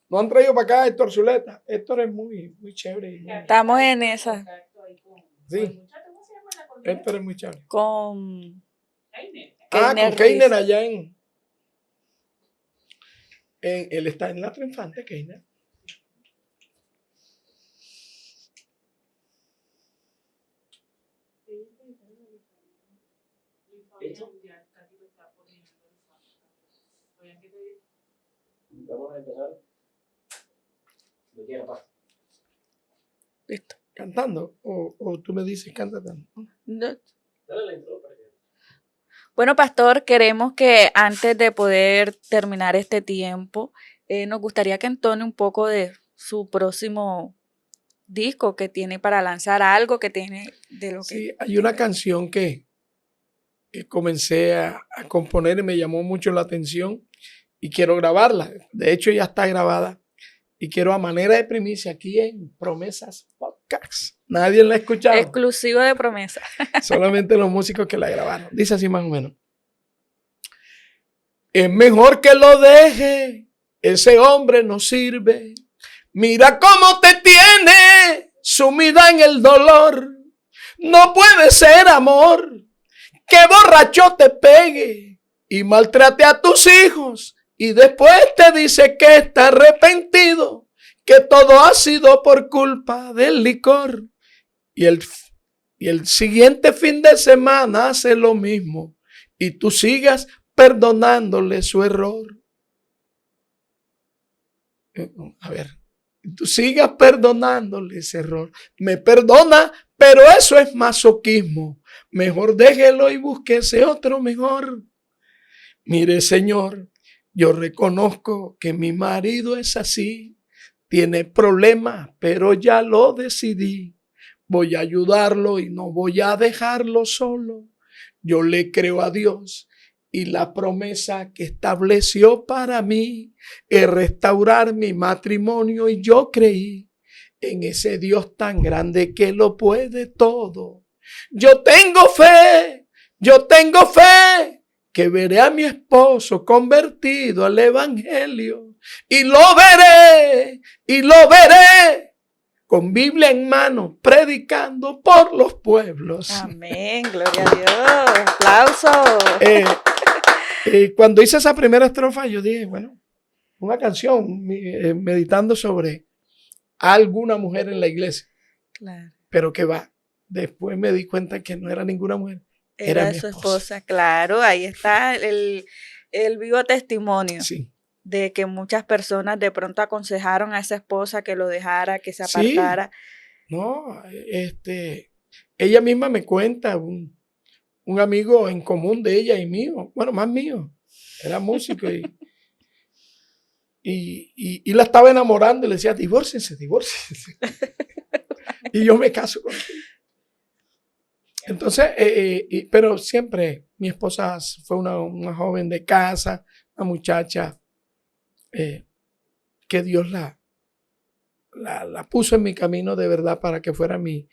No han traído para acá Héctor Zuleta. Héctor es muy chévere. Estamos en esa. Sí. Héctor es muy chévere. Con Keiner allá él está en la Triunfante, Keiner. Vamos a empezar. Listo. ¿Cantando? ¿O tú me dices cántate? No. Dale la intro para que... Bueno, pastor, queremos que antes de poder terminar este tiempo, nos gustaría que entone un poco de su próximo disco que tiene para lanzar, algo que tiene de lo que... Sí, hay una canción que comencé a componer y me llamó mucho la atención y quiero grabarla. De hecho, ya está grabada y quiero a manera de primicia aquí en Promesas Podcast. Nadie la ha escuchado. Exclusivo de Promesa. Solamente los músicos que la grabaron. Dice así más o menos. Es mejor que lo deje, ese hombre no sirve. Mira cómo te tiene, sumida en el dolor. No puede ser amor, que borracho te pegue y maltrate a tus hijos. Y después te dice que está arrepentido, que todo ha sido por culpa del licor. Y el siguiente fin de semana hace lo mismo y tú sigas perdonándole su error. A ver, tú sigas perdonándole ese error. Me perdona, pero eso es masoquismo. Mejor déjelo y búsquese otro mejor. Mire, señor, yo reconozco que mi marido es así, tiene problemas, pero ya lo decidí. Voy a ayudarlo y no voy a dejarlo solo. Yo le creo a Dios y la promesa que estableció para mí es restaurar mi matrimonio y yo creí en ese Dios tan grande que lo puede todo. Yo tengo fe que veré a mi esposo convertido al evangelio y lo veré con Biblia en mano, predicando por los pueblos. Amén, gloria a Dios, aplausos. Cuando hice esa primera estrofa, yo dije, bueno, una canción meditando sobre alguna mujer en la iglesia. Claro. Pero que va, después me di cuenta que no era ninguna mujer. Era mi su esposa, claro, ahí está el vivo testimonio. Sí. De que muchas personas de pronto aconsejaron a esa esposa que lo dejara, que se apartara. Sí. No, ella misma me cuenta, un amigo en común de ella y mío, bueno, más mío, era músico y la estaba enamorando y le decía, divórciense. Y yo me caso contigo. Entonces, pero siempre mi esposa fue una joven de casa, una muchacha que Dios la puso en mi camino de verdad para que fuera mi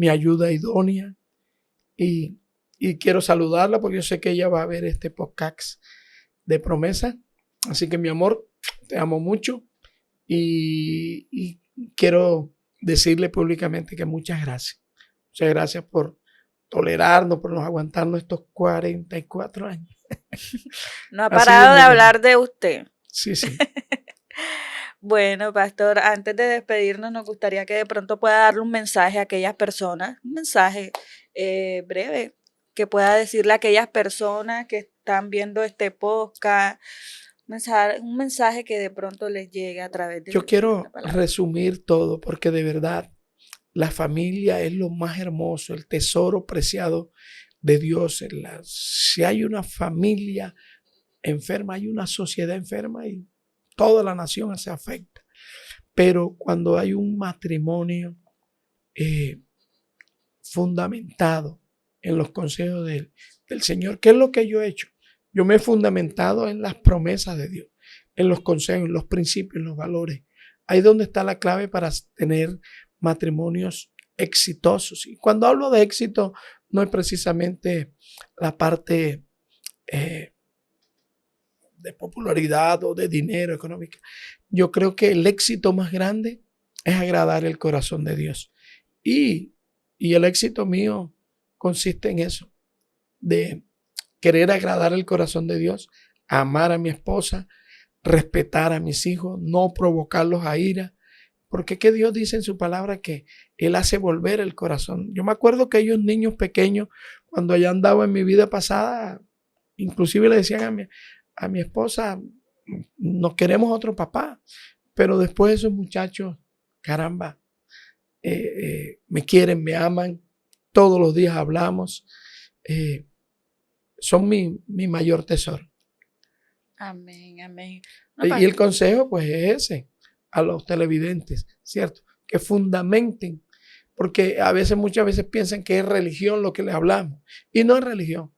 ayuda idónea. Y quiero saludarla porque yo sé que ella va a ver este podcast de Promesa. Así que mi amor, te amo mucho y quiero decirle públicamente que muchas gracias. Muchas gracias por tolerarnos, por nos aguantarnos estos 44 años. No ha Ha sido parado muy de bueno. hablar de usted. Sí, sí. Bueno, pastor, antes de despedirnos, nos gustaría que de pronto pueda darle un mensaje a aquellas personas, un mensaje breve, que pueda decirle a aquellas personas que están viendo este podcast, un mensaje que de pronto les llegue a través de Yo la quiero palabra. resumir todo porque de verdad la familia es lo más hermoso, el tesoro preciado de Dios. Si hay una familia enferma, hay una sociedad enferma y toda la nación se afecta. Pero cuando hay un matrimonio fundamentado en los consejos del Señor, ¿qué es lo que yo he hecho? Yo me he fundamentado en las promesas de Dios, en los consejos, en los principios, en los valores. Ahí es donde está la clave para tener matrimonios exitosos. Y cuando hablo de éxito, no es precisamente la parte de popularidad o de dinero económica. Yo creo que el éxito más grande es agradar el corazón de Dios. Y el éxito mío consiste en eso, de querer agradar el corazón de Dios, amar a mi esposa, respetar a mis hijos, no provocarlos a ira, porque que Dios dice en su palabra que Él hace volver el corazón. Yo me acuerdo que ellos niños pequeños, cuando ya andaba en mi vida pasada, inclusive le decían a mi esposa, nos queremos otro papá, pero después esos muchachos, caramba, me quieren, me aman, todos los días hablamos, son mi mayor tesoro. Amén, amén. No, Y el pastor. consejo pues es ese, a los televidentes, ¿cierto? Que fundamenten, porque muchas veces piensan que es religión lo que le hablamos, y no es religión,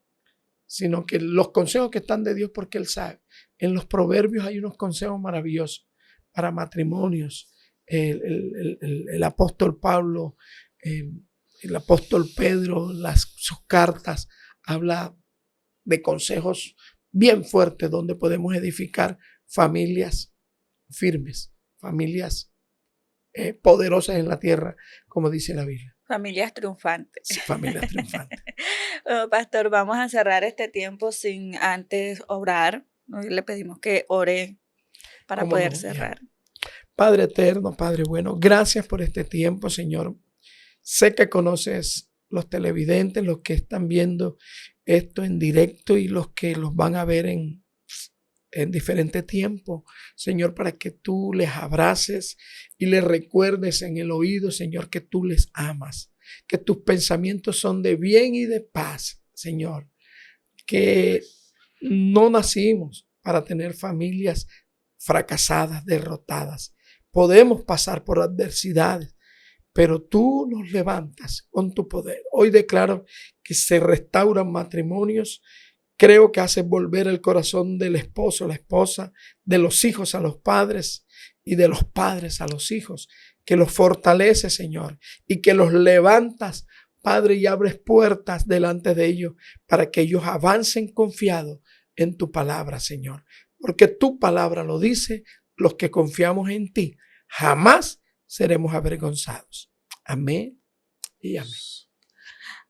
sino que los consejos que están de Dios porque Él sabe. En los proverbios hay unos consejos maravillosos para matrimonios. El apóstol Pablo, el apóstol Pedro, sus cartas, habla de consejos bien fuertes donde podemos edificar familias firmes, familias poderosas en la tierra, como dice la Biblia. Familias triunfantes. Sí, familias triunfantes. Bueno, pastor, vamos a cerrar este tiempo sin antes orar. Hoy le pedimos que ore para ¿Cómo poder no? cerrar. Bien. Padre eterno, Padre bueno, gracias por este tiempo, Señor. Sé que conoces los televidentes, los que están viendo esto en directo y los que los van a ver en diferente tiempo, Señor, para que tú les abraces y les recuerdes en el oído, Señor, que tú les amas, que tus pensamientos son de bien y de paz, Señor, que no nacimos para tener familias fracasadas, derrotadas. Podemos pasar por adversidades, pero tú nos levantas con tu poder. Hoy declaro que se restauran matrimonios. Creo que hace volver el corazón del esposo, la esposa, de los hijos a los padres y de los padres a los hijos, que los fortalece, Señor, y que los levantas, Padre, y abres puertas delante de ellos para que ellos avancen confiados en tu palabra, Señor. Porque tu palabra lo dice, los que confiamos en ti, jamás seremos avergonzados. Amén y amén.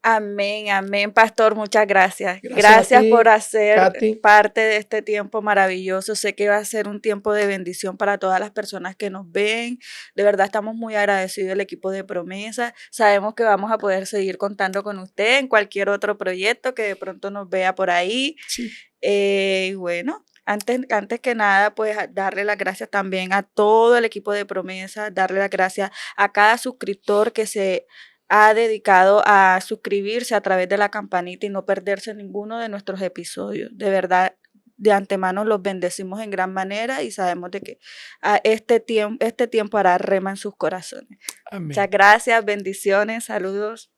Amén, amén, pastor, muchas gracias. Gracias Gracias a ti, por hacer Katy. parte de este tiempo maravilloso. Sé que va a ser un tiempo de bendición para todas las personas que nos ven. De verdad estamos muy agradecidos del equipo de Promesa. Sabemos que vamos a poder seguir contando con usted en cualquier otro proyecto que de pronto nos vea por ahí. Sí. Y bueno, antes que nada, pues darle las gracias también a todo el equipo de Promesa, darle las gracias a cada suscriptor que se ha dedicado a suscribirse a través de la campanita y no perderse ninguno de nuestros episodios. De verdad, de antemano los bendecimos en gran manera y sabemos de que este tiempo hará rema en sus corazones. Amén. Muchas gracias, bendiciones, saludos.